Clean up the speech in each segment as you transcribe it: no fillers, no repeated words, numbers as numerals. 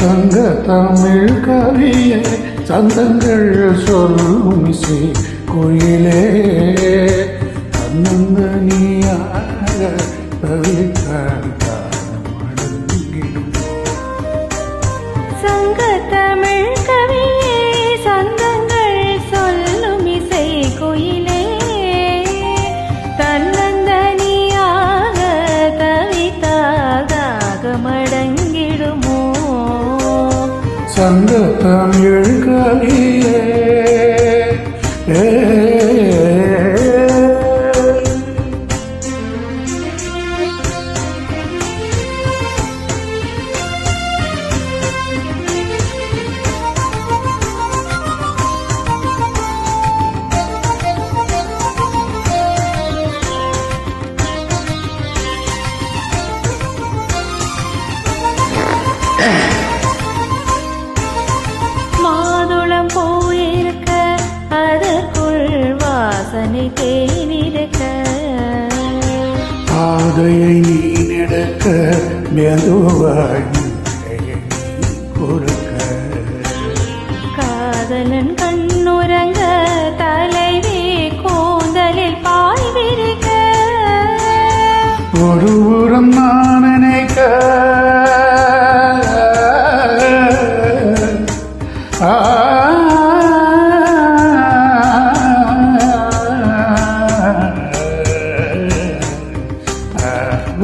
சங்க தமிழ் கவியே சந்தங்கள் சொல்லும் இசை கோயிலே தன்னந்த நீயாக தவித்தான் மடங்கிடும். சங்க தமிழ் கவியே சந்தங்கள் சொல்லும் இசை கோயிலே தன்னந்த நீயாக தவித்தாக மடங்கிடுமோ. சங்க தமிழ் கவியே மாதுளம் போயிருக்க அதற்குள் வாசனை தேனிருக்க பாதையை நீ நடக்க மெதுவாகி கொடுக்க காதலன் கண்ணுறங்க தலைவி கூந்தலில் பாய் விரிக்க ஒரு புறம் நான் நினைக்க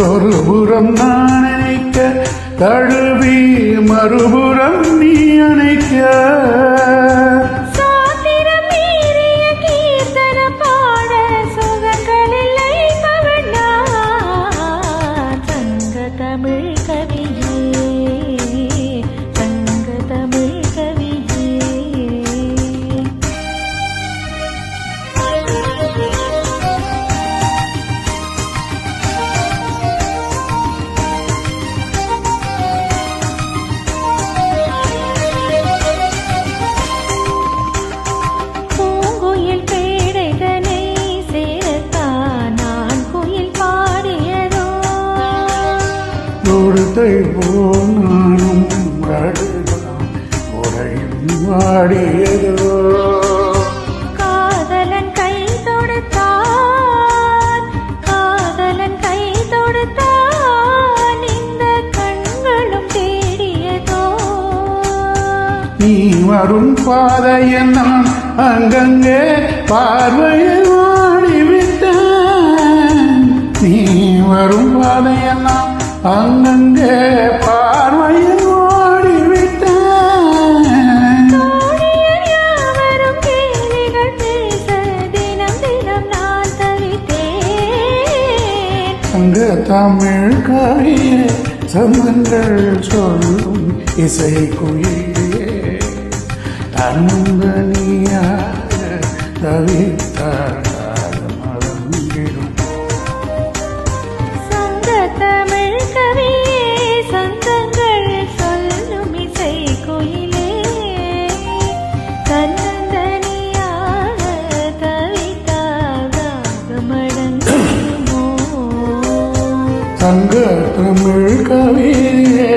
ஒரு புறம் நான் நினைக்க தழுவி மறுபுறம் நீ அணைக்க சாத்திரம் மீறிய கீர்த்தன பாட சுகங்களில்லை பவனா. சங்க தமிழ் கவியே சங்க தமிழ் கவியே பூங்குயில் பேடைதனை சேரத்தான் நான் குயில் பாடியதோ. கொடுத்தை போல் நானும் அடுதான் உடையும் வாடியதோ. காதலன் கை தொடுத்தான் காதலன் கை தொடுத்தான் இந்த கண்களும் தேடியதோ. நீ வரும் பாதையை நான் அங்கங்கே பார்வையில் ஓடிவிட்டேன். நீ வரும் பாதையை நான் அங்கங்கே பார்வையில் ஓடிவிட்டேன். தோழியர் யாவரும் கேலிகள் பேச தினம் தினம் நான் தவித்தேன். அங்க தமிழ் கவியே சந்தங்கள் சொல்லும் இசை குயிலே தன்னந்த நீயாக தவித்தால் மறந்திடும். சங்க தமிழ் கவியே சந்தங்கள் சொல்லும் இசை கோயிலே தன்னந்தனியாக தவித்தாக மடங்குமோ. சங்க தமிழ் கவியே